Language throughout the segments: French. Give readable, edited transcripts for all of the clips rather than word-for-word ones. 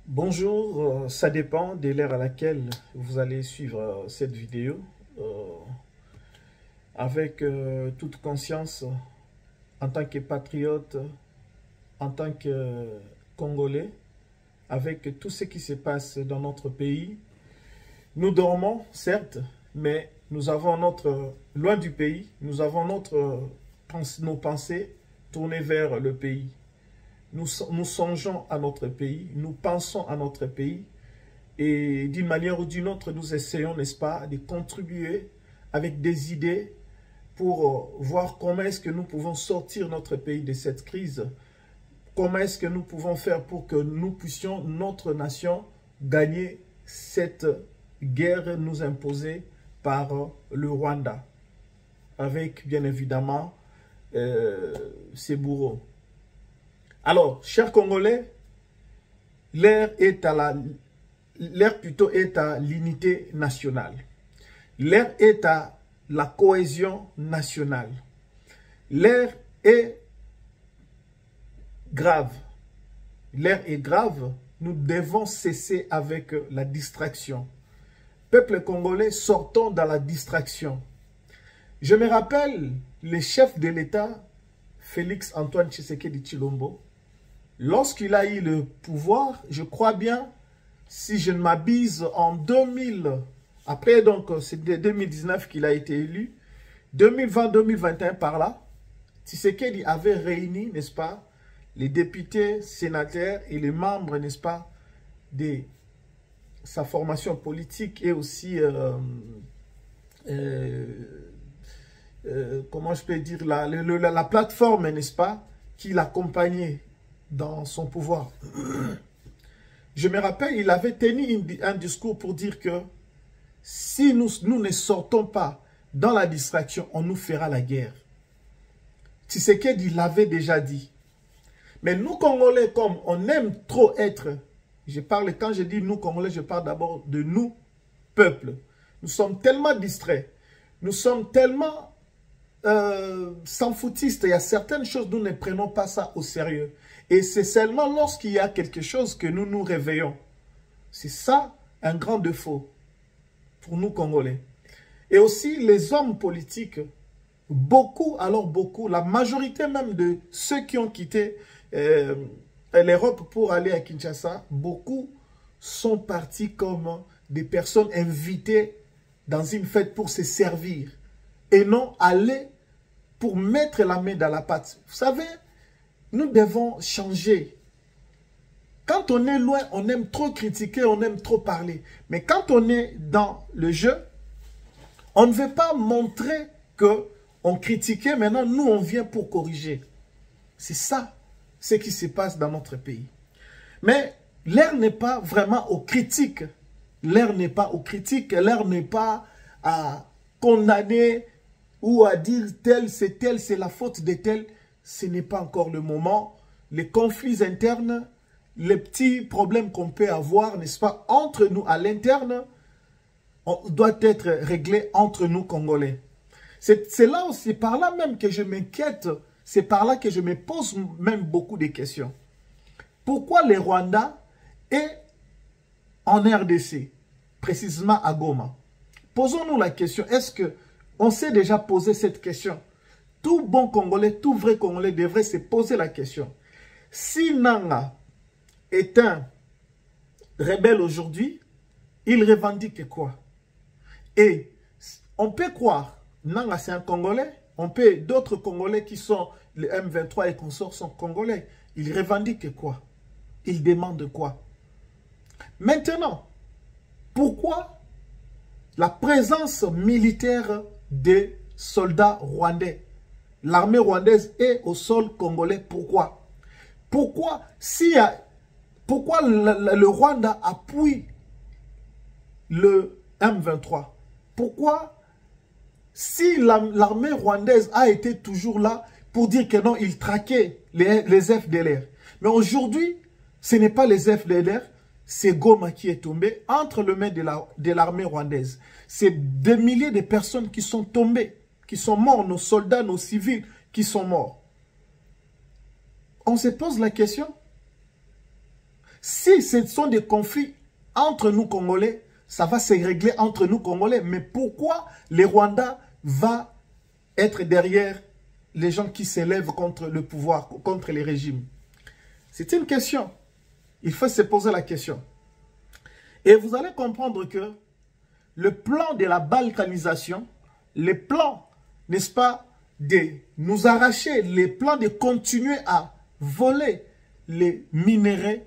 Bonjour, ça dépend de l'heure à laquelle vous allez suivre cette vidéo. Euh, avec toute conscience, en tant que patriote, en tant que Congolais, avec tout ce qui se passe dans notre pays, nous dormons, certes, mais nous avons loin du pays, nous avons nos pensées tournées vers le pays. Nous songeons à notre pays, nous pensons à notre pays et d'une manière ou d'une autre, nous essayons, n'est-ce pas, de contribuer avec des idées pour voir comment est-ce que nous pouvons sortir notre pays de cette crise, comment est-ce que nous pouvons faire pour que nous puissions, notre nation, gagner cette guerre nous imposée par le Rwanda, avec bien évidemment ses bourreaux. Alors, chers Congolais, l'heure plutôt est à l'unité nationale. L'heure est à la cohésion nationale. L'heure est grave. L'heure est grave. Nous devons cesser avec la distraction. Peuple congolais, sortons dans la distraction. Je me rappelle le chef de l'État, Félix Antoine Tshisekedi Tshilombo, lorsqu'il a eu le pouvoir, je crois bien, si je ne m'abuse, en 2000, après donc c'est 2019 qu'il a été élu, 2020-2021 par là, Tshisekedi avait réuni, n'est-ce pas, les députés, sénateurs et les membres, n'est-ce pas, de sa formation politique et aussi, comment je peux dire, la plateforme, n'est-ce pas, qui l'accompagnait dans son pouvoir. Je me rappelle, il avait tenu un discours pour dire que si nous ne sortons pas dans la distraction, on nous fera la guerre. Tshisekedi l'avait déjà dit. Mais nous, Congolais, comme on aime trop être, quand je dis nous, Congolais, je parle d'abord de nous, peuple. Nous sommes tellement distraits, nous sommes tellement sans foutistes. Il y a certaines choses, nous ne prenons pas ça au sérieux. Et c'est seulement lorsqu'il y a quelque chose que nous nous réveillons. C'est ça un grand défaut pour nous Congolais. Et aussi les hommes politiques, beaucoup, la majorité même de ceux qui ont quitté l'Europe pour aller à Kinshasa, beaucoup sont partis comme des personnes invitées dans une fête pour se servir et non aller pour mettre la main dans la pâte. Vous savez, nous devons changer. Quand on est loin, on aime trop critiquer, on aime trop parler. Mais quand on est dans le jeu, on ne veut pas montrer qu'on critiquait. Maintenant, nous, on vient pour corriger. C'est ça, ce qui se passe dans notre pays. Mais l'heure n'est pas vraiment aux critiques. L'heure n'est pas aux critiques. L'heure n'est pas à condamner ou à dire tel, c'est la faute de tel. Ce n'est pas encore le moment. Les conflits internes, les petits problèmes qu'on peut avoir, n'est-ce pas, entre nous à l'interne, doit être réglé entre nous Congolais. C'est là aussi, par là même que je m'inquiète, c'est par là que je me pose même beaucoup de questions. Pourquoi les Rwandais est en RDC, précisément à Goma? Posons-nous la question, est-ce que on s'est déjà posé cette question? Tout bon Congolais, tout vrai Congolais devrait se poser la question. Si Nanga est un rebelle aujourd'hui, il revendique quoi? Et on peut croire, Nanga c'est un Congolais, d'autres Congolais qui sont les M23 et consorts sont Congolais. Ils revendiquent quoi? Ils demandent quoi? Maintenant, pourquoi la présence militaire des soldats rwandais? L'armée rwandaise est au sol congolais. Pourquoi? Pourquoi le Rwanda appuie le M23? Pourquoi, si l'armée rwandaise a été toujours là pour dire que non, il traquait les FDLR. Mais aujourd'hui, ce n'est pas les FDLR, c'est Goma qui est tombé entre les mains de l'armée rwandaise. C'est des milliers de personnes qui sont tombées, qui sont morts, nos soldats, nos civils qui sont morts. On se pose la question. Si ce sont des conflits entre nous Congolais, ça va se régler entre nous Congolais. Mais pourquoi les Rwandais vont être derrière les gens qui s'élèvent contre le pouvoir, contre les régimes? C'est une question. Il faut se poser la question. Et vous allez comprendre que le plan de la balkanisation, les plans, n'est-ce pas, de nous arracher, les plans de continuer à voler les minéraux,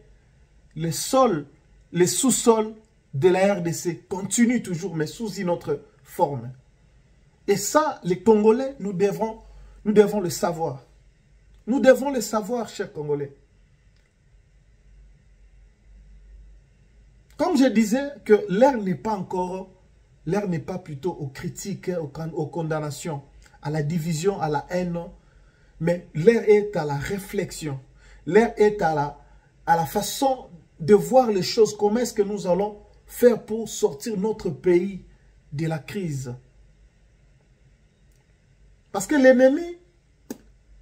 les sols, les sous-sols de la RDC continuent toujours, mais sous une autre forme. Et ça, les Congolais, nous devons le savoir. Nous devons le savoir, chers Congolais. Comme je disais que l'ère n'est pas encore, l'ère n'est pas plutôt aux critiques, aux condamnations, à la division, à la haine, mais l'ère est à la réflexion. L'ère est à la façon de voir les choses. Comment est-ce que nous allons faire pour sortir notre pays de la crise? Parce que l'ennemi,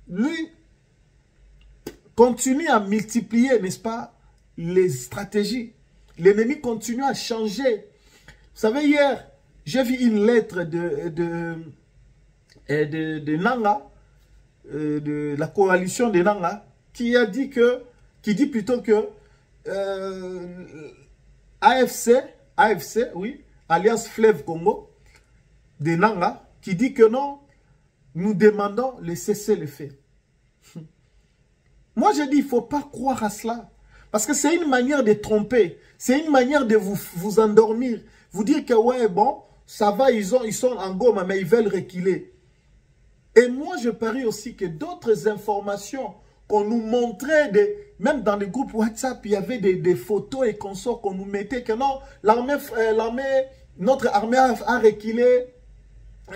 lui, continue à multiplier, n'est-ce pas, les stratégies. L'ennemi continue à changer. Vous savez, hier, j'ai vu une lettre de Nanga, de la coalition de Nanga, qui dit plutôt que AFC, oui, Alliance Fleuve Congo, de Nanga, qui dit que non, nous demandons le cessez-le-feu. Moi, je dis, il ne faut pas croire à cela. Parce que c'est une manière de tromper. C'est une manière de vous endormir. Vous dire que, ouais, bon, ça va, ils sont en Goma, mais ils veulent reculer. Et moi, je parie aussi que d'autres informations qu'on nous montrait, même dans les groupes WhatsApp, il y avait des photos et consorts qu'on nous mettait que non, notre armée a reculé,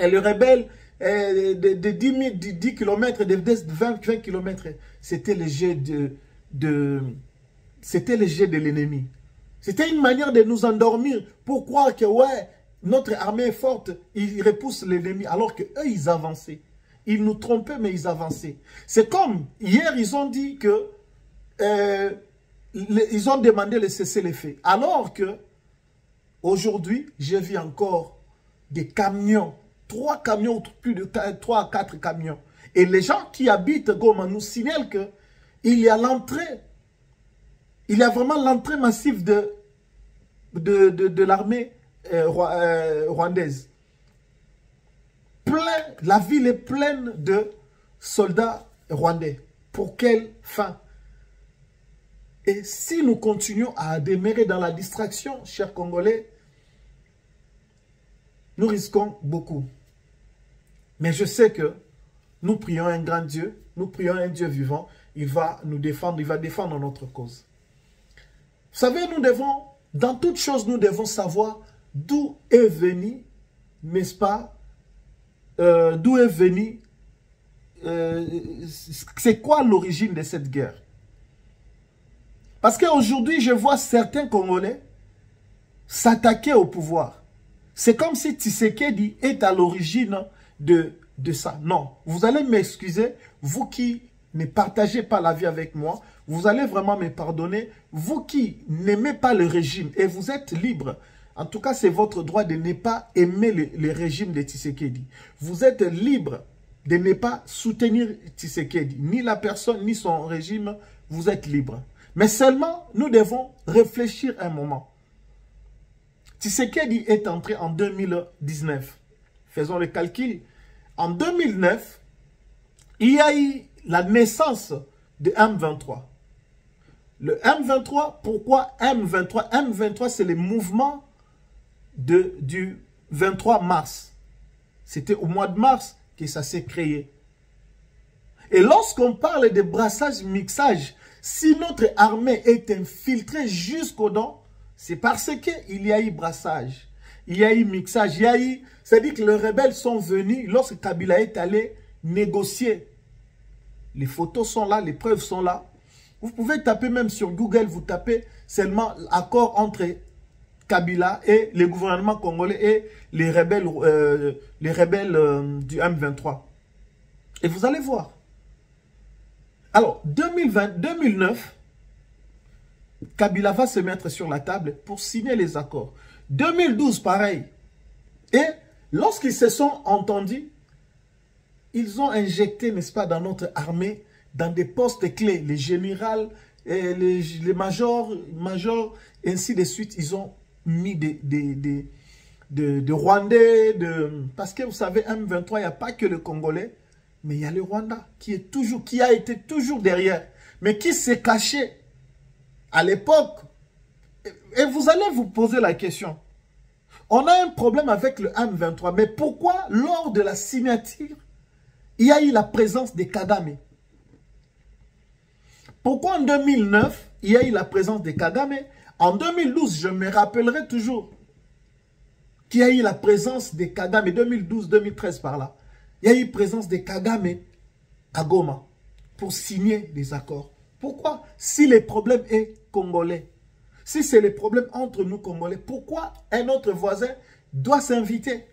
et le rebelle, de 10 km, de 20 km, c'était le jet c'était le jet de l'ennemi. C'était une manière de nous endormir pour croire que ouais, notre armée est forte, ils repoussent l'ennemi, alors qu'eux, ils avançaient. Ils nous trompaient, mais ils avançaient. C'est comme, hier, ils ont dit que, ils ont demandé le cessez-le-feu. Alors que, aujourd'hui, j'ai vu encore des camions, 3 camions, plus de 3 à 4 camions. Et les gens qui habitent Goma nous signalent qu'il y a l'entrée, il y a vraiment l'entrée massive de l'armée rwandaise. La ville est pleine de soldats rwandais. Pour quelle fin? Et si nous continuons à demeurer dans la distraction, chers Congolais, nous risquons beaucoup. Mais je sais que nous prions un grand Dieu, nous prions un Dieu vivant, il va nous défendre, il va défendre notre cause. Vous savez, nous devons, dans toute chose, nous devons savoir d'où est venu, n'est-ce pas, d'où est venu, c'est quoi l'origine de cette guerre? Parce qu'aujourd'hui, je vois certains Congolais s'attaquer au pouvoir. C'est comme si Tshisekedi est à l'origine de ça. Non, vous allez m'excuser, vous qui ne partagez pas la vie avec moi, vous allez vraiment me pardonner, vous qui n'aimez pas le régime et vous êtes libre. En tout cas, c'est votre droit de ne pas aimer le régime de Tshisekedi. Vous êtes libre de ne pas soutenir Tshisekedi, ni la personne, ni son régime, vous êtes libre. Mais seulement, nous devons réfléchir un moment. Tshisekedi est entré en 2019. Faisons le calcul. En 2009, il y a eu la naissance de M23. Le M23, pourquoi M23? M23, c'est le mouvement du 23 mars. C'était au mois de mars que ça s'est créé. Et lorsqu'on parle de brassage, mixage, si notre armée est infiltrée jusqu'au dents, c'est parce qu'il y a eu brassage, il y a eu mixage, il y a eu... C'est-à-dire que les rebelles sont venus lorsque Kabila est allé négocier. Les photos sont là, les preuves sont là. Vous pouvez taper même sur Google, vous tapez seulement accord entre Kabila et le gouvernement congolais et les rebelles du M23. Et vous allez voir. Alors, 2009, Kabila va se mettre sur la table pour signer les accords. 2012, pareil. Et lorsqu'ils se sont entendus, ils ont injecté, n'est-ce pas, dans notre armée, dans des postes clés, les généraux, les majors, ainsi de suite, ils ont mis des Rwandais, parce que vous savez, M23, il n'y a pas que le Congolais, mais il y a le Rwanda qui a été toujours derrière, mais qui s'est caché à l'époque. Et vous allez vous poser la question. On a un problème avec le M23, mais pourquoi lors de la signature, il y a eu la présence des Kagame? Pourquoi en 2009, il y a eu la présence des Kagame? En 2012, je me rappellerai toujours qu'il y a eu la présence des Kagame, 2012-2013 par là. Il y a eu présence des Kagame à Goma pour signer des accords. Pourquoi? Si le problème est congolais, si c'est le problème entre nous Congolais, pourquoi un autre voisin doit s'inviter?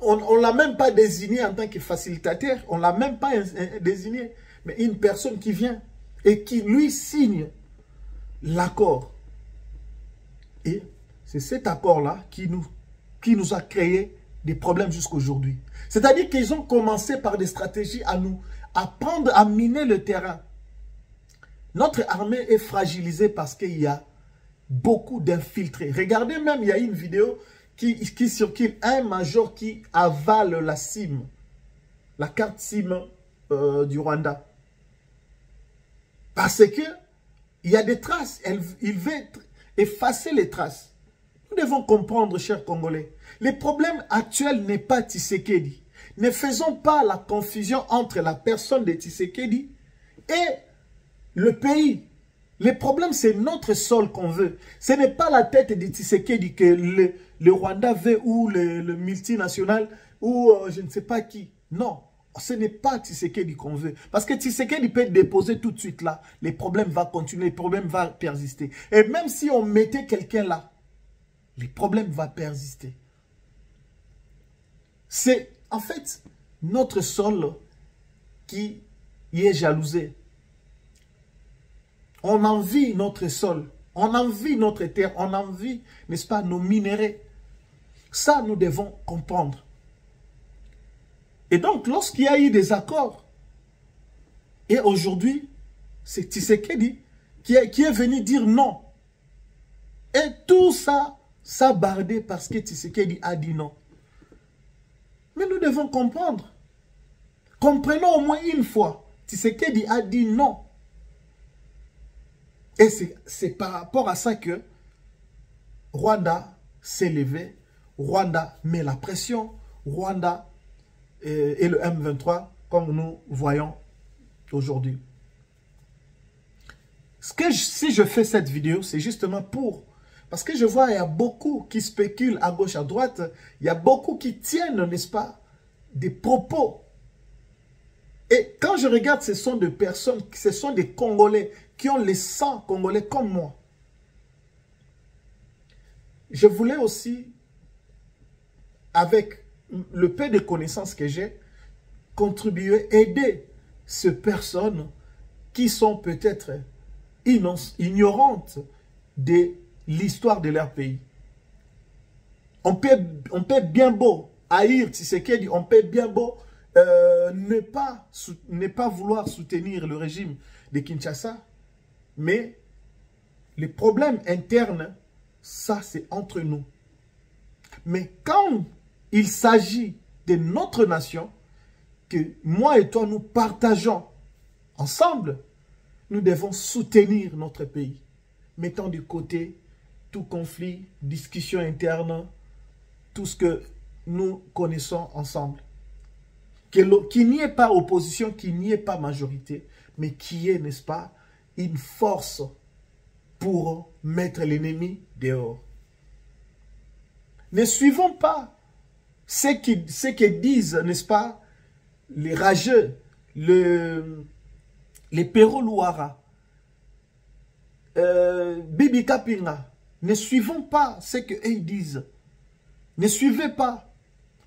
On ne l'a même pas désigné en tant que facilitateur, on ne l'a même pas désigné, mais une personne qui vient et qui lui signe l'accord. Et c'est cet accord-là qui nous a créé des problèmes jusqu'aujourd'hui. C'est-à-dire qu'ils ont commencé par des stratégies à nous apprendre à miner le terrain. Notre armée est fragilisée parce qu'il y a beaucoup d'infiltrés. Regardez même, il y a une vidéo qui circule, un major qui avale la SIM, la carte SIM du Rwanda. Parce que il y a des traces, il veut effacer les traces. Nous devons comprendre, chers Congolais, le problème actuel n'est pas Tshisekedi. Ne faisons pas la confusion entre la personne de Tshisekedi et le pays. Le problème, c'est notre sol qu'on veut. Ce n'est pas la tête de Tshisekedi que le Rwanda veut ou le multinational ou je ne sais pas qui. Non, ce n'est pas Tshisekedi qu'on veut. Parce que Tshisekedi peut déposer tout de suite là. Les problèmes vont continuer, les problèmes vont persister. Et même si on mettait quelqu'un là, les problèmes vont persister. C'est en fait notre sol qui y est jalousé. On envie notre sol, on envie notre terre, on envie, n'est-ce pas, nos minéraux. Ça, nous devons comprendre. Et donc, lorsqu'il y a eu des accords, et aujourd'hui, c'est Tshisekedi qui est venu dire non. Et tout ça, ça bardé parce que Tshisekedi a dit non. Mais nous devons comprendre. Comprenons au moins une fois. Tshisekedi a dit non. Et c'est par rapport à ça que Rwanda s'est levé, Rwanda met la pression, Rwanda et le M23, comme nous voyons aujourd'hui. Si je fais cette vidéo, c'est justement pour... Parce que je vois, il y a beaucoup qui spéculent à gauche, à droite, il y a beaucoup qui tiennent, n'est-ce pas, des propos. Et quand je regarde, ce sont des personnes, ce sont des Congolais qui ont le sang congolais comme moi. Je voulais aussi, avec le peu de connaissances que j'ai, contribuer, aider ces personnes qui sont peut-être ignorantes de l'histoire de leur pays. On peut bien beau haïr Tshisekedi, on peut bien beau ne pas vouloir soutenir le régime de Kinshasa, mais les problèmes internes, ça c'est entre nous. Mais quand il s'agit de notre nation, que moi et toi nous partageons ensemble, nous devons soutenir notre pays. Mettons de côté tout conflit, discussion interne, tout ce que nous connaissons ensemble. Qu'il n'y ait pas opposition, qu'il n'y ait pas majorité, mais qu'il y ait, n'est-ce pas, une force pour mettre l'ennemi dehors. Ne suivons pas ce que disent, n'est-ce pas, les rageux, les Pérolouara, Bibi Kapinga. Ne suivons pas ce qu'ils disent. Ne suivez pas.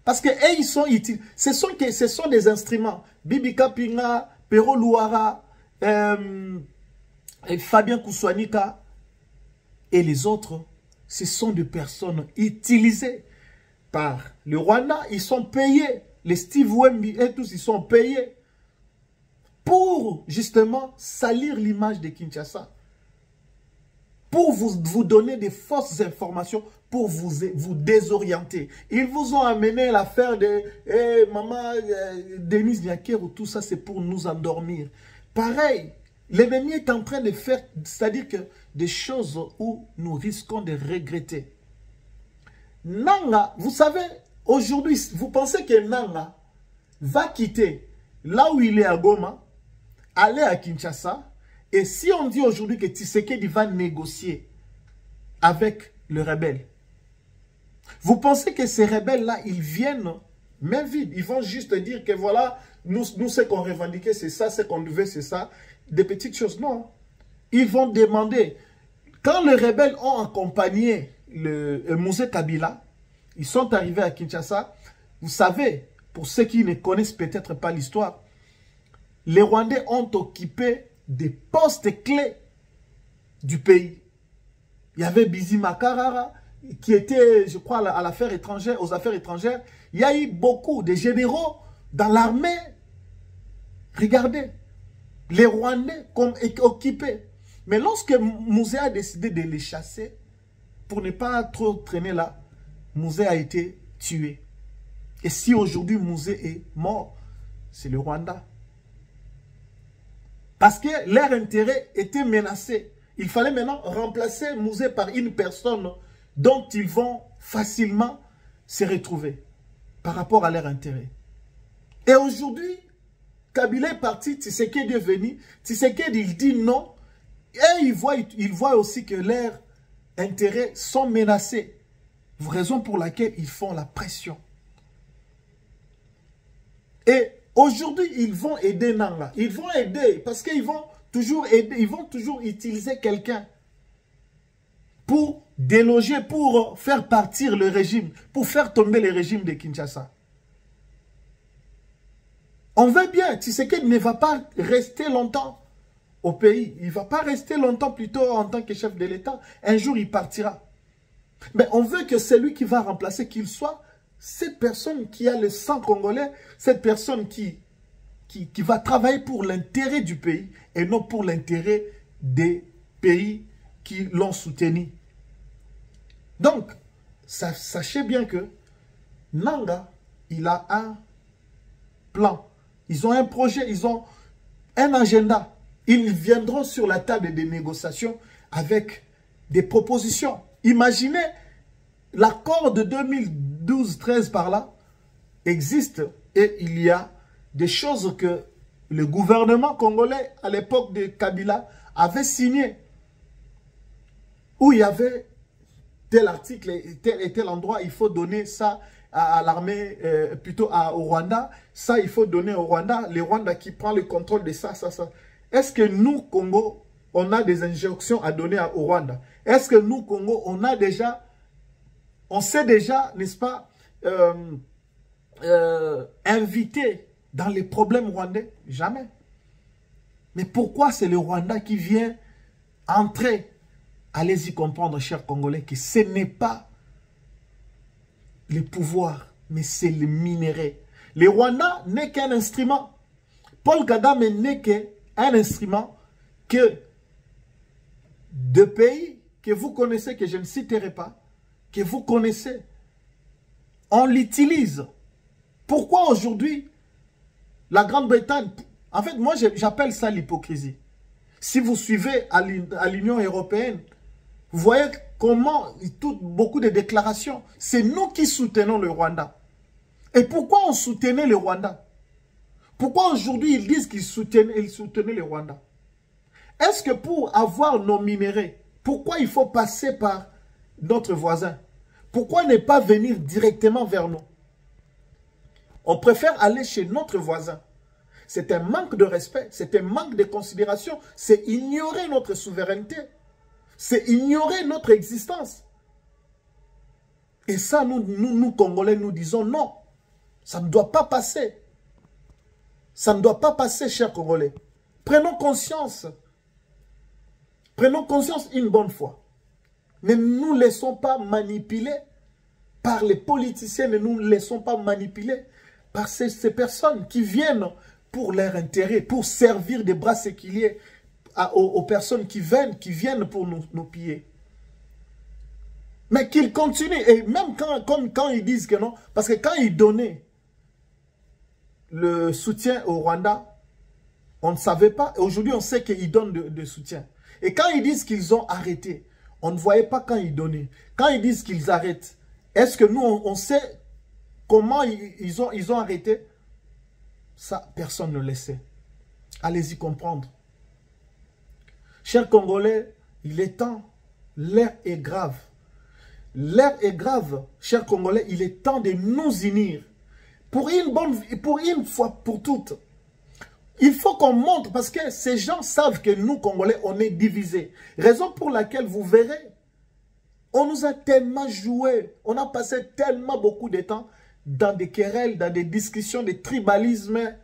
Parce que ils sont utiles. Ce sont des instruments. Bibi Kapinga, Pérolouara, Fabien Kousouanika et les autres, ce sont des personnes utilisées par le Rwanda. Ils sont payés. Les Steve Wemby et tous, ils sont payés pour justement salir l'image de Kinshasa. Pour vous donner des fausses informations, pour vous désorienter. Ils vous ont amené l'affaire de maman Denise Nyakero, tout ça c'est pour nous endormir. Pareil, l'ennemi est en train de faire, c'est-à-dire que des choses où nous risquons de regretter. Nanga, vous savez, aujourd'hui, vous pensez que Nanga va quitter là où il est à Goma, aller à Kinshasa, et si on dit aujourd'hui que Tshisekedi va négocier avec le rebelle, vous pensez que ces rebelles-là, ils viennent main vide? Ils vont juste dire que voilà, nous ce qu'on revendiquait, c'est ça, ce qu'on devait, c'est ça. Des petites choses, non. Ils vont demander, quand les rebelles ont accompagné le Mosé Kabila, ils sont arrivés à Kinshasa, vous savez, pour ceux qui ne connaissent peut-être pas l'histoire, les Rwandais ont occupé des postes clés du pays. Il y avait Bizi Makarara, qui était, je crois, à l'affaire étrangère, aux affaires étrangères. Il y a eu beaucoup de généraux dans l'armée. Regardez, les Rwandais comme occupés. Mais lorsque Mouzé a décidé de les chasser, pour ne pas trop traîner là, Mouzé a été tué. Et si aujourd'hui Mouzé est mort, c'est le Rwanda. Parce que leur intérêt était menacé. Il fallait maintenant remplacer Mouzé par une personne dont ils vont facilement se retrouver par rapport à leur intérêt. Et aujourd'hui, Kabila est parti, Tshisekedi est venu, Tshisekedi il dit non, et il voit aussi que leurs intérêts sont menacés. Raison pour laquelle ils font la pression. Et aujourd'hui, ils vont aider Nanga. Ils vont aider parce qu'ils vont toujours aider, ils vont toujours utiliser quelqu'un pour déloger, pour faire partir le régime, pour faire tomber le régime de Kinshasa. On veut bien, Tshisekedi ne va pas rester longtemps au pays. Il ne va pas rester longtemps plutôt en tant que chef de l'État. Un jour, il partira. Mais on veut que celui qui va remplacer, qu'il soit cette personne qui a le sang congolais, cette personne qui va travailler pour l'intérêt du pays et non pour l'intérêt des pays qui l'ont soutenu. Donc, sachez bien que Nanga, il a un plan. Ils ont un projet, ils ont un agenda. Ils viendront sur la table des négociations avec des propositions. Imaginez, l'accord de 2012-13 par là existe et il y a des choses que le gouvernement congolais à l'époque de Kabila avait signé. Où il y avait tel article et tel endroit, il faut donner ça à l'armée, plutôt au Rwanda. Ça, il faut donner au Rwanda. Le Rwanda qui prend le contrôle de ça, ça, ça. Est-ce que nous, Congo, on a des injonctions à donner au Rwanda? Est-ce que nous, Congo, on sait déjà, n'est-ce pas, invité dans les problèmes rwandais? Jamais. Mais pourquoi c'est le Rwanda qui vient entrer? Allez-y comprendre, chers Congolais, que ce n'est pas le pouvoir, mais c'est le minerai. Le Rwanda n'est qu'un instrument. Paul Kagame n'est qu'un instrument que de pays que vous connaissez, que je ne citerai pas, que vous connaissez, on l'utilise. Pourquoi aujourd'hui la Grande-Bretagne, en fait, moi j'appelle ça l'hypocrisie. Si vous suivez à l'Union européenne, vous voyez comment beaucoup de déclarations, c'est nous qui soutenons le Rwanda. Et pourquoi on soutenait le Rwanda? Pourquoi aujourd'hui ils disent qu'ils soutenaient le Rwanda? Est-ce que pour avoir nos minéraux, pourquoi il faut passer par notre voisin? Pourquoi ne pas venir directement vers nous? On préfère aller chez notre voisin. C'est un manque de respect, c'est un manque de considération, c'est ignorer notre souveraineté, c'est ignorer notre existence. Et ça, nous Congolais, nous disons non, ça ne doit pas passer. Ça ne doit pas passer, chers Congolais. Prenons conscience. Prenons conscience une bonne fois. Ne nous laissons pas manipuler par les politiciens, ne nous laissons pas manipuler par ces personnes qui viennent pour leur intérêt, pour servir des bras séculiers aux personnes qui viennent pour nous piller. Mais qu'ils continuent, et même quand ils disent que non, parce que quand ils donnaient le soutien au Rwanda, on ne savait pas, aujourd'hui on sait qu'ils donnent de soutien. Et quand ils disent qu'ils ont arrêté, on ne voyait pas quand ils donnaient. Quand ils disent qu'ils arrêtent, est-ce que nous, on sait comment ils ont arrêté? Ça, personne ne le sait. Allez-y comprendre. Chers Congolais, il est temps. L'heure est grave. L'heure est grave, chers Congolais. Il est temps de nous unir. Pour une fois pour toutes. Il faut qu'on montre, parce que ces gens savent que nous, Congolais, on est divisés. Raison pour laquelle, vous verrez, on nous a tellement joué, on a passé tellement beaucoup de temps dans des querelles, dans des discussions de tribalisme,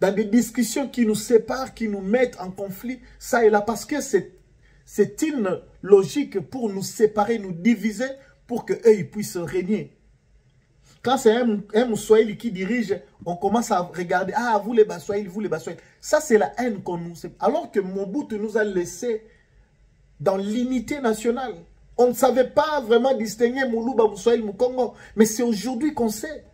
dans des discussions qui nous séparent, qui nous mettent en conflit, ça et là, parce que c'est une logique pour nous séparer, nous diviser, pour qu'eux, ils puissent régner. Quand c'est un Moussouaïli qui dirige, on commence à regarder, ah, vous les Baswahili, vous les Baswahili. Ça, c'est la haine qu'on nous... Alors que Mobutu nous a laissé dans l'unité nationale. On ne savait pas vraiment distinguer Moulouba, Moussoaïli, Moukongo. Mais c'est aujourd'hui qu'on sait.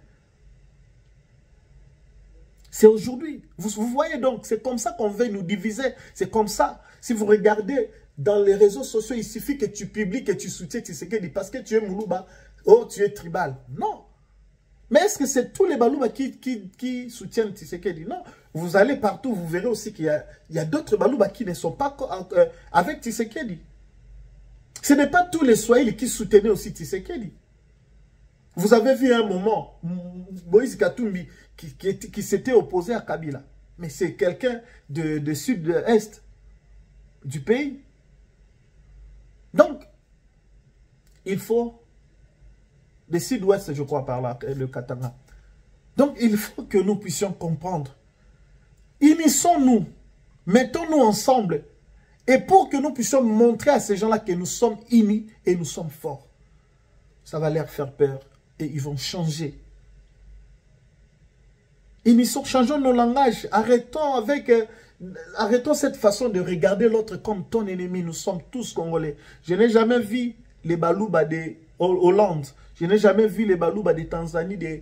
C'est aujourd'hui. Vous voyez donc, c'est comme ça qu'on veut nous diviser. C'est comme ça. Si vous regardez dans les réseaux sociaux, il suffit que tu publies, que tu soutiens Tshisekedi parce que tu es Moulouba, oh, tu es tribal. Non. Mais est-ce que c'est tous les Balouba qui soutiennent Tshisekedi? Non. Vous allez partout, vous verrez aussi qu'il y a d'autres Balouba qui ne sont pas avec Tshisekedi. Ce n'est pas tous les Swahili qui soutenaient aussi Tshisekedi. Vous avez vu un moment, Moïse Katumbi, qui s'était opposé à Kabila. Mais c'est quelqu'un de sud-est du pays. Donc, il faut... de sud-ouest, je crois, par là, le Katanga. Donc, il faut que nous puissions comprendre. Unissons-nous. Mettons-nous ensemble. Et pour que nous puissions montrer à ces gens-là que nous sommes unis et nous sommes forts. Ça va leur faire peur. Et ils vont changer. Unissons, changeons nos langages. Arrêtons cette façon de regarder l'autre comme ton ennemi. Nous sommes tous Congolais. Je n'ai jamais vu les Balouba de Hollande. Je n'ai jamais vu les Balouba de Tanzanie, de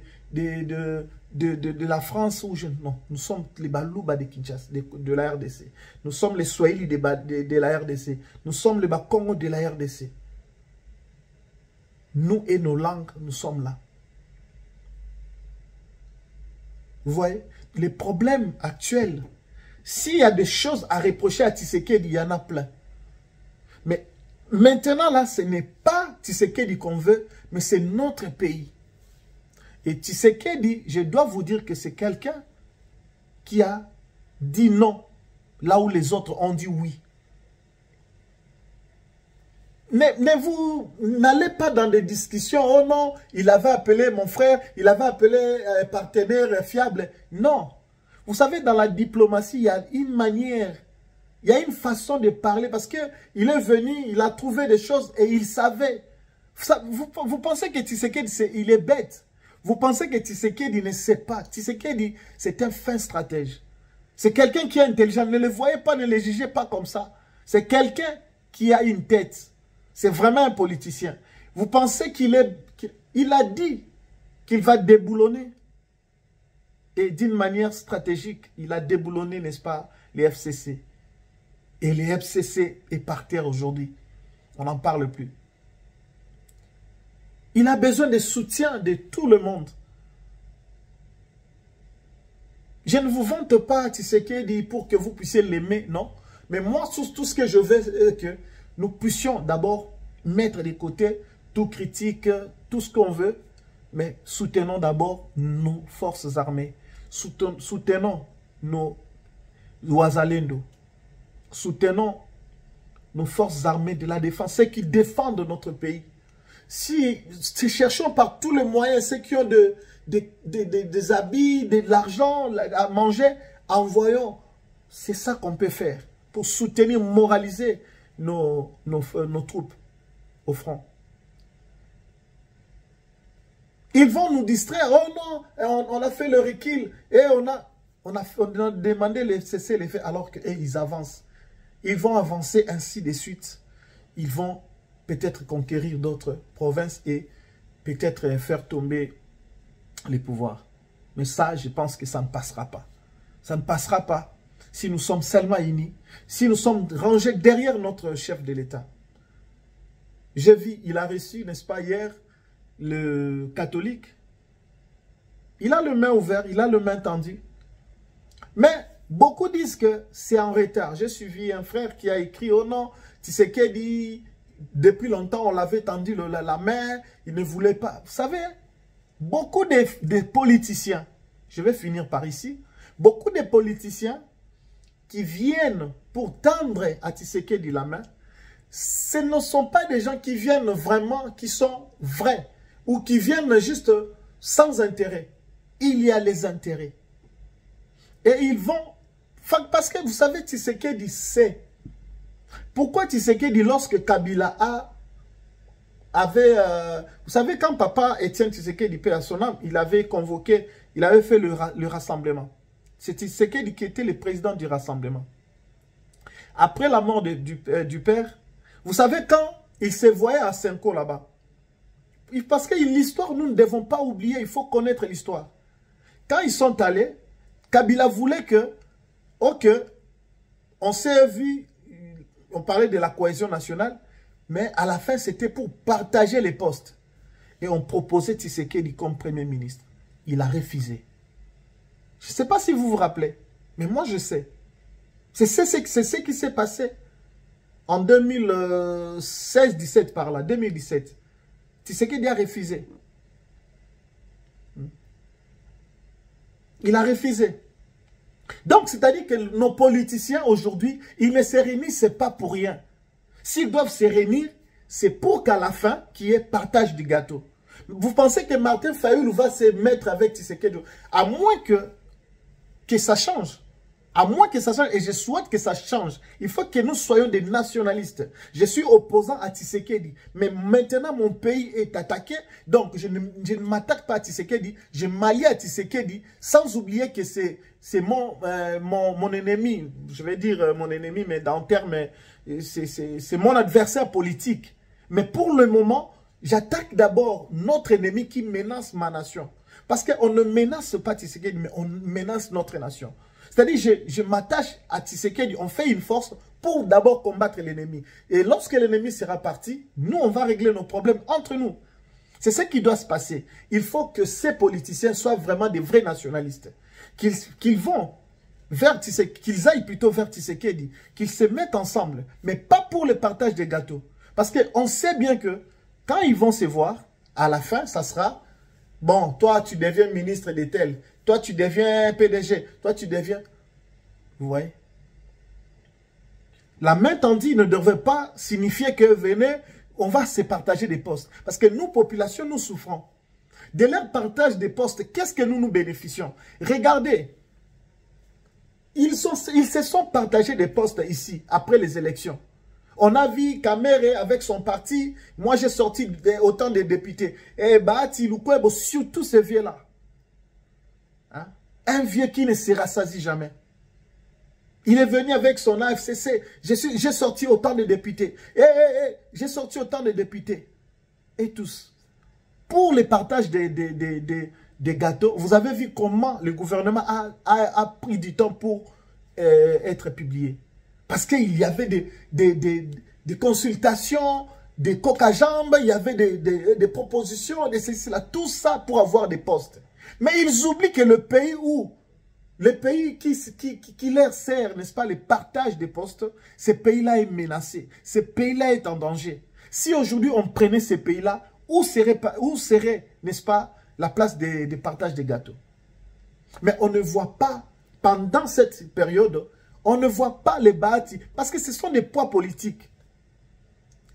la France. Non, nous sommes les Balouba de Kinshasa, de la RDC. Nous sommes les Swahili de la RDC. Nous sommes les Bakongo de la RDC. Nous et nos langues, nous sommes là. Vous voyez, les problèmes actuels, s'il y a des choses à reprocher à Tshisekedi, il y en a plein. Mais maintenant, là, ce n'est pas Tshisekedi qu'on veut, mais c'est notre pays. Et Tshisekedi, je dois vous dire que c'est quelqu'un qui a dit non, là où les autres ont dit oui. Mais vous n'allez pas dans des discussions, oh non, il avait appelé mon frère, il avait appelé un partenaire fiable. Non. Vous savez, dans la diplomatie, il y a une manière, il y a une façon de parler parce qu'il est venu, il a trouvé des choses et il savait. Vous pensez que Tshisekedi, il est bête. Vous pensez que Tshisekedi ne sait pas. Tshisekedi, c'est un fin stratège. C'est quelqu'un qui est intelligent. Ne le voyez pas, ne le jugez pas comme ça. C'est quelqu'un qui a une tête. C'est vraiment un politicien. Vous pensez qu'il a dit qu'il va déboulonner. Et d'une manière stratégique, il a déboulonné, n'est-ce pas, les FCC. Et les FCC est par terre aujourd'hui. On n'en parle plus. Il a besoin de soutien de tout le monde. Je ne vous vante pas Tshisekedi pour que vous puissiez l'aimer, non. Mais moi, tout ce que je veux, c'est que nous puissions d'abord mettre de côté tout critique, tout ce qu'on veut, mais soutenons d'abord nos forces armées. Soutenons nos Ouazalendo. Soutenons nos forces armées de la défense, ceux qui défendent notre pays. Si cherchons par tous les moyens, ceux qui ont des habits, de l'argent à manger, envoyons C'est ça qu'on peut faire pour soutenir, moraliser nos troupes au front. Ils vont nous distraire. Oh non, on a fait le recul et on a demandé le cesser les faits alors qu'ils avancent. Ils vont avancer ainsi de suite. Ils vont peut-être conquérir d'autres provinces et peut-être faire tomber les pouvoirs. Mais ça, je pense que ça ne passera pas. Ça ne passera pas si nous sommes seulement unis, si nous sommes rangés derrière notre chef de l'État. J'ai vu, il a reçu, n'est-ce pas, hier, le catholique. Il a le main ouvert, il a le main tendu. Mais beaucoup disent que c'est en retard. J'ai suivi un frère qui a écrit, oh non, Tshisekedi, depuis longtemps, on l'avait tendu la main, il ne voulait pas. Vous savez, beaucoup de politiciens, je vais finir par ici, beaucoup de politiciens qui viennent pour tendre à Tshisekedi la main, ce ne sont pas des gens qui viennent vraiment, qui sont vrais, ou qui viennent juste sans intérêt. Il y a les intérêts. Et ils vont, parce que vous savez, Tshisekedi sait. Pourquoi Tshisekedi, lorsque Kabila avait, vous savez, quand papa Étienne Tshisekedi, paix à son âme, il avait convoqué, il avait fait le rassemblement. C'est Tshisekedi qui était le président du rassemblement. Après la mort du père, vous savez quand il se voyait à Senko là-bas. Parce que l'histoire, nous ne devons pas oublier, il faut connaître l'histoire. Quand ils sont allés, Kabila voulait que, ok, on s'est vu, on parlait de la cohésion nationale, mais à la fin, c'était pour partager les postes. Et on proposait Tshisekedi comme Premier ministre. Il a refusé. Je ne sais pas si vous vous rappelez, mais moi je sais. C'est ce qui s'est passé en 2016-17 par là, 2017. Tshisekedi a refusé. Il a refusé. Donc, c'est-à-dire que nos politiciens aujourd'hui, ils ne se réunissent pas pour rien. S'ils doivent se réunir, c'est pour qu'à la fin, qu'il y ait partage du gâteau. Vous pensez que Martin Fayulu va se mettre avec Tshisekedi? À moins que ça change. À moins que ça change, et je souhaite que ça change. Il faut que nous soyons des nationalistes. Je suis opposant à Tshisekedi. Mais maintenant, mon pays est attaqué. Donc, je ne m'attaque pas à Tshisekedi. Je m'allie à Tshisekedi sans oublier que c'est mon ennemi. Je vais dire mon ennemi, mais en termes, c'est mon adversaire politique. Mais pour le moment, j'attaque d'abord notre ennemi qui menace ma nation. Parce qu'on ne menace pas Tshisekedi, mais on menace notre nation. C'est-à-dire, je m'attache à Tshisekedi, on fait une force pour d'abord combattre l'ennemi. Et lorsque l'ennemi sera parti, nous, on va régler nos problèmes entre nous. C'est ce qui doit se passer. Il faut que ces politiciens soient vraiment des vrais nationalistes. Qu'ils vont vers Tshisekedi, qu'ils aillent plutôt vers Tshisekedi, qu'ils se mettent ensemble, mais pas pour le partage des gâteaux. Parce qu'on sait bien que quand ils vont se voir, à la fin, ça sera, bon, toi, tu deviens ministre de tel. Toi, tu deviens PDG. Toi, tu deviens... Vous voyez? La main tendue ne devrait pas signifier que, venez, on va se partager des postes. Parce que nous, population, nous souffrons. De leur partage des postes, qu'est-ce que nous bénéficions? Regardez. Ils se sont partagés des postes ici, après les élections. On a vu Kamere avec son parti. Moi, j'ai sorti autant de députés. Et Bahati Lukwebo, surtout ces vieux-là. Hein? Un vieux qui ne se rassasie jamais. Il est venu avec son AFCC. J'ai sorti autant de députés. J'ai sorti autant de députés. Et tous. Pour le partage des gâteaux, vous avez vu comment le gouvernement a pris du temps pour être publié. Parce qu'il y avait des consultations, des coques à jambes, il y avait des propositions, tout ça pour avoir des postes. Mais ils oublient que le pays qui leur sert, n'est-ce pas, le partage des postes, ce pays-là est menacé. Ce pays-là est en danger. Si aujourd'hui on prenait ces pays-là, où serait, n'est-ce pas, la place des partages des gâteaux? Mais on ne voit pas, pendant cette période, on ne voit pas les bâtis, parce que ce sont des poids politiques.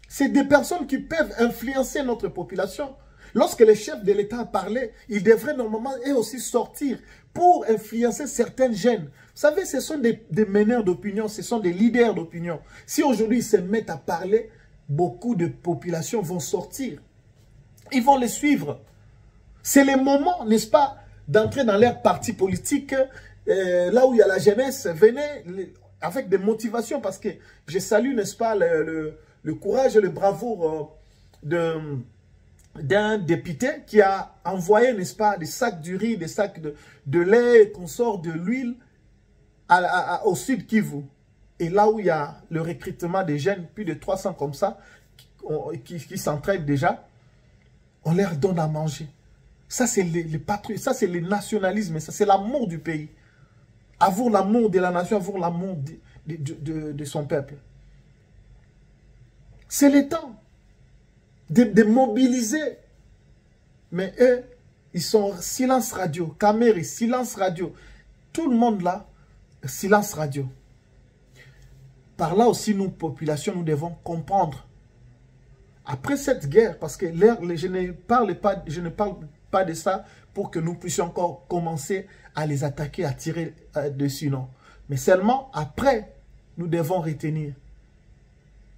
C'est des personnes qui peuvent influencer notre population. Lorsque le chef de l'État a parlé, il devrait normalement eux aussi sortir pour influencer certaines jeunes. savez, ce sont des meneurs d'opinion, ce sont des leaders d'opinion. Si aujourd'hui ils se mettent à parler, beaucoup de populations vont sortir. Ils vont les suivre. C'est le moment, n'est-ce pas, d'entrer dans leur parti politique, là où il y a la jeunesse. Venez avec des motivations, parce que je salue, n'est-ce pas, le courage et le bravoure d'un député qui a envoyé, n'est-ce pas, des sacs du riz, des sacs de lait, consorts de l'huile au sud Kivu. Et là où il y a le recrutement des jeunes, plus de 300 comme ça, qui s'entraident déjà, on leur donne à manger. Ça, c'est les patriotes, ça, c'est le nationalisme, ça, c'est l'amour du pays. Avoir l'amour de la nation, avoir l'amour de son peuple. C'est le temps de mobiliser. Mais eux, ils sont silence radio, caméra, silence radio. Tout le monde là, silence radio. Par là aussi, nous, population, nous devons comprendre. Après cette guerre, parce que je ne parle pas de ça pour que nous puissions encore commencer à les attaquer, à tirer dessus, non. Mais seulement après, nous devons retenir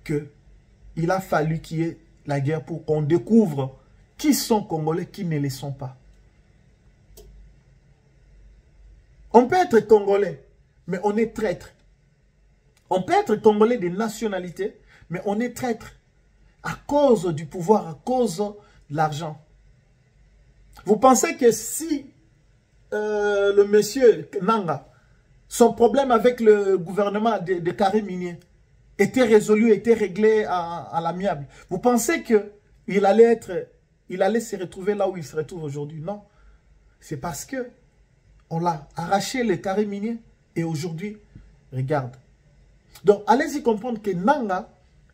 qu'il a fallu qu'il y ait la guerre pour qu'on découvre qui sont Congolais, qui ne le sont pas. On peut être Congolais, mais on est traître. On peut être Congolais de nationalité, mais on est traître à cause du pouvoir, à cause de l'argent. Vous pensez que si le monsieur Nanga, son problème avec le gouvernement de Karim Minier était résolu, était réglé à l'amiable, vous pensez qu'il allait se retrouver là où il se retrouve aujourd'hui? Non. C'est parce que on l'a arraché le Karim Minier et aujourd'hui, regarde. Donc, allez-y comprendre que Nanga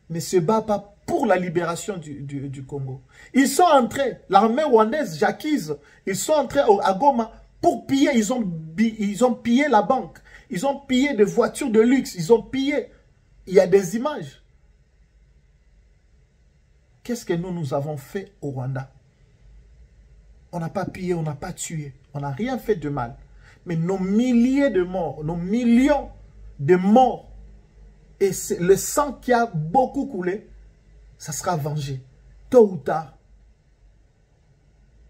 ne se bat pas pour la libération du Congo. Ils sont entrés, l'armée rwandaise, Jacques, ils sont entrés à Goma pour piller. Ils ont pillé la banque. Ils ont pillé des voitures de luxe. Ils ont pillé. Il y a des images. Qu'est-ce que nous avons fait au Rwanda? On n'a pas pillé, on n'a pas tué. On n'a rien fait de mal. Mais nos milliers de morts, nos millions de morts, et le sang qui a beaucoup coulé, ça sera vengé, tôt ou tard.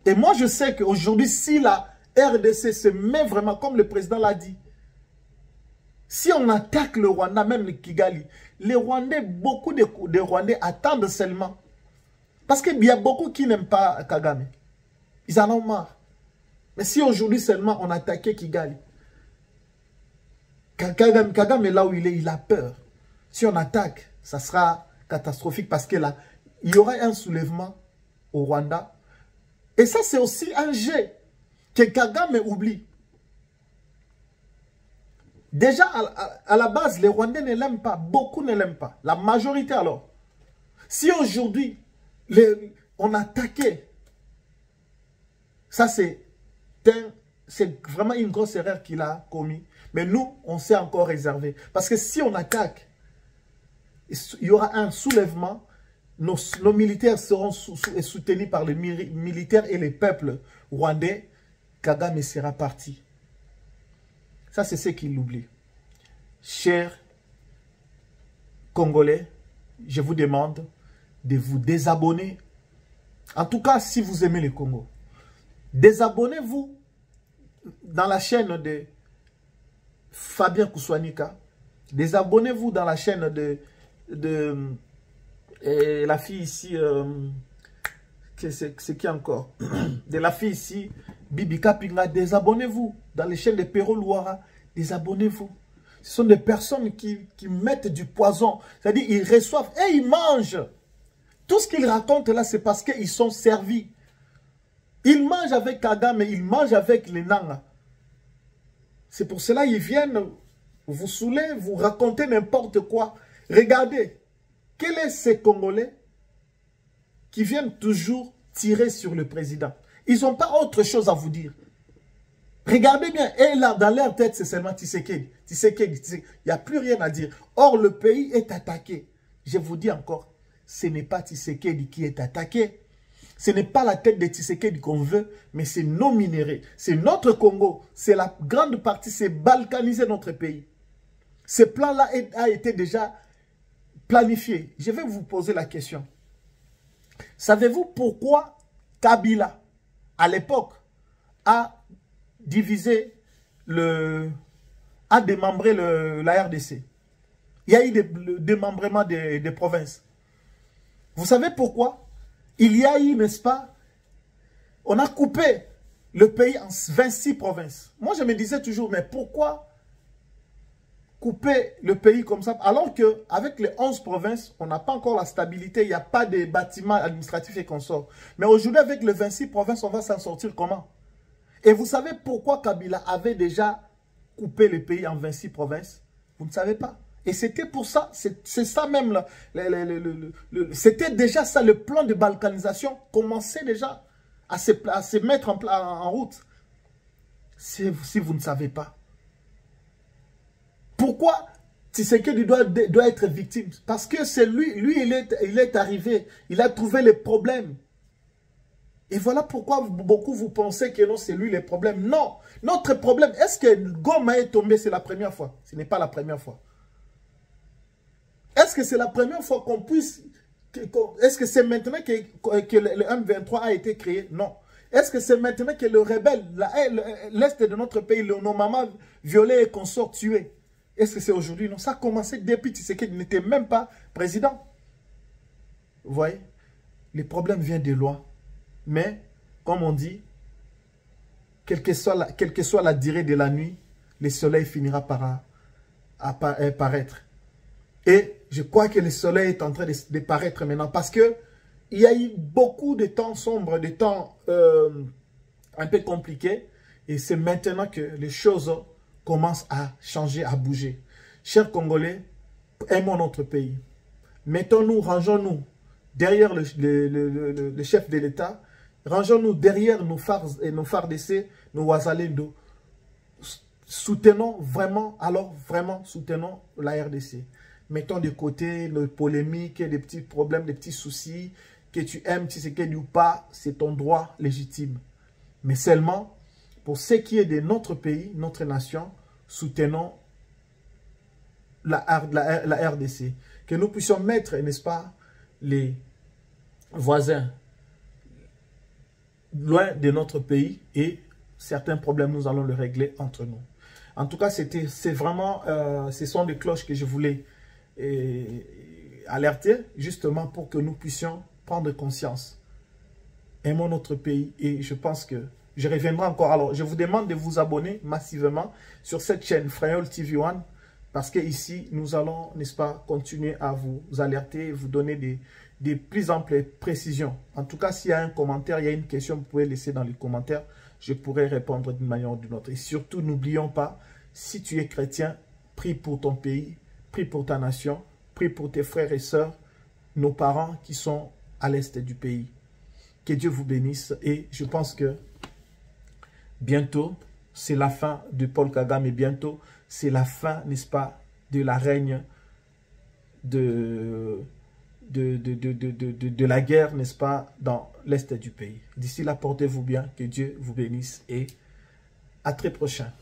Et moi, je sais qu'aujourd'hui, si la RDC se met vraiment, comme le président l'a dit, si on attaque le Rwanda, même le Kigali, les Rwandais, beaucoup de Rwandais attendent seulement. Parce qu'il y a beaucoup qui n'aiment pas Kagame. Ils en ont marre. Mais si aujourd'hui seulement on attaquait Kigali, Kagame est là où il a peur. Si on attaque, ça sera catastrophique parce que là, il y aura un soulèvement au Rwanda. Et ça, c'est aussi un jet que Kagame oublie. Déjà, à la base, les Rwandais ne l'aiment pas. Beaucoup ne l'aiment pas. La majorité alors. Si aujourd'hui, on attaquait, ça c'est vraiment une grosse erreur qu'il a commis. Mais nous, on s'est encore réservé. Parce que si on attaque, il y aura un soulèvement. Nos militaires seront soutenus par les militaires et les peuples rwandais. Kagame sera parti. Ça, c'est ce qu'il oublie. Chers Congolais, je vous demande de vous désabonner. En tout cas, si vous aimez le Congo. Désabonnez-vous dans la chaîne de Fabien Kouswanika. Désabonnez-vous dans la chaîne de la fille ici, c'est qui encore? De la fille ici, Bibi Kapinga. Désabonnez-vous dans les chaînes de Pero Louara. Désabonnez-vous. Ce sont des personnes qui mettent du poison. C'est-à-dire, ils reçoivent et ils mangent. Tout ce qu'ils racontent là, c'est parce qu'ils sont servis. Ils mangent avec Kagame, ils mangent avec les Nanga. C'est pour cela qu'ils viennent vous saouler, vous raconter n'importe quoi. Regardez, quels sont ces Congolais qui viennent toujours tirer sur le président? Ils n'ont pas autre chose à vous dire. Regardez bien, et là, dans leur tête, c'est seulement Tshisekedi. Il n'y a plus rien à dire. Or, le pays est attaqué. Je vous dis encore, ce n'est pas Tshisekedi qui est attaqué. Ce n'est pas la tête de Tshisekedi qu'on veut, mais c'est nos minéraux. C'est notre Congo. C'est la grande partie, c'est balkaniser notre pays. Ce plan-là a été déjà planifié. Je vais vous poser la question. Savez-vous pourquoi Kabila, à l'époque, a divisé a démembré la RDC? Il y a eu le démembrement des provinces. Vous savez pourquoi? Il y a eu, n'est-ce pas, on a coupé le pays en 26 provinces. Moi, je me disais toujours, mais pourquoi couper le pays comme ça? Alors qu'avec les 11 provinces, on n'a pas encore la stabilité, il n'y a pas de bâtiments administratifs et consorts. Mais aujourd'hui, avec les 26 provinces, on va s'en sortir comment? Et vous savez pourquoi Kabila avait déjà coupé le pays en 26 provinces? Vous ne savez pas. Et c'était pour ça, c'est ça même, c'était déjà ça, le plan de balkanisation commençait déjà à se mettre en route. Si vous ne savez pas. Pourquoi Tshisekedi doit être victime? Parce que c'est lui, il est arrivé, il a trouvé les problèmes. Et voilà pourquoi beaucoup vous pensez que non, c'est lui les problèmes. Non, notre problème, est-ce que Goma est tombé, c'est la première fois? Ce n'est pas la première fois. Est-ce que c'est la première fois qu'on puisse... Est-ce que c'est maintenant que le M23 a été créé? Non. Est-ce que c'est maintenant que le rebelle, l'Est de notre pays, nos mamans violées et consorts tués? Est-ce que c'est aujourd'hui? Non. Ça a commencé depuis Tshisekedi n'était même pas président. Vous voyez? Les problèmes viennent de loin. Mais, comme on dit, quelle que soit la durée de la nuit, le soleil finira par paraître. Et je crois que le soleil est en train de paraître maintenant parce que il y a eu beaucoup de temps sombres, de temps un peu compliqués. Et c'est maintenant que les choses commencent à changer, à bouger. Chers Congolais, aimons notre pays. Mettons-nous, rangeons-nous derrière le chef de l'État. Rangeons-nous derrière nos FARDC, nos Ouazalendo. Soutenons vraiment, alors vraiment soutenons la RDC. Mettons de côté nos polémiques, des petits problèmes, des petits soucis. Que tu aimes Tshisekedi ou pas, c'est ton droit légitime. Mais seulement, pour ce qui est de notre pays, notre nation, soutenons la RDC. Que nous puissions mettre, n'est-ce pas, les voisins loin de notre pays et certains problèmes, nous allons les régler entre nous. En tout cas, c'est vraiment, ce sont des cloches que je voulais alerter, justement pour que nous puissions prendre conscience. Aimons notre pays et je pense que je reviendrai encore. Alors, je vous demande de vous abonner massivement sur cette chaîne Frayol TV One parce que ici, nous allons, n'est-ce pas, continuer à vous alerter, vous donner des plus amples précisions. En tout cas, s'il y a un commentaire, il y a une question, vous pouvez laisser dans les commentaires. Je pourrai répondre d'une manière ou d'une autre. Et surtout, n'oublions pas, si tu es chrétien, prie pour ton pays, prie pour ta nation, prie pour tes frères et sœurs, nos parents qui sont à l'est du pays. Que Dieu vous bénisse. Et je pense que bientôt, c'est la fin de Paul Kagame. Et bientôt, c'est la fin, n'est-ce pas, de la règne de la guerre, n'est-ce pas, dans l'est du pays. D'ici là, portez-vous bien. Que Dieu vous bénisse et à très prochain.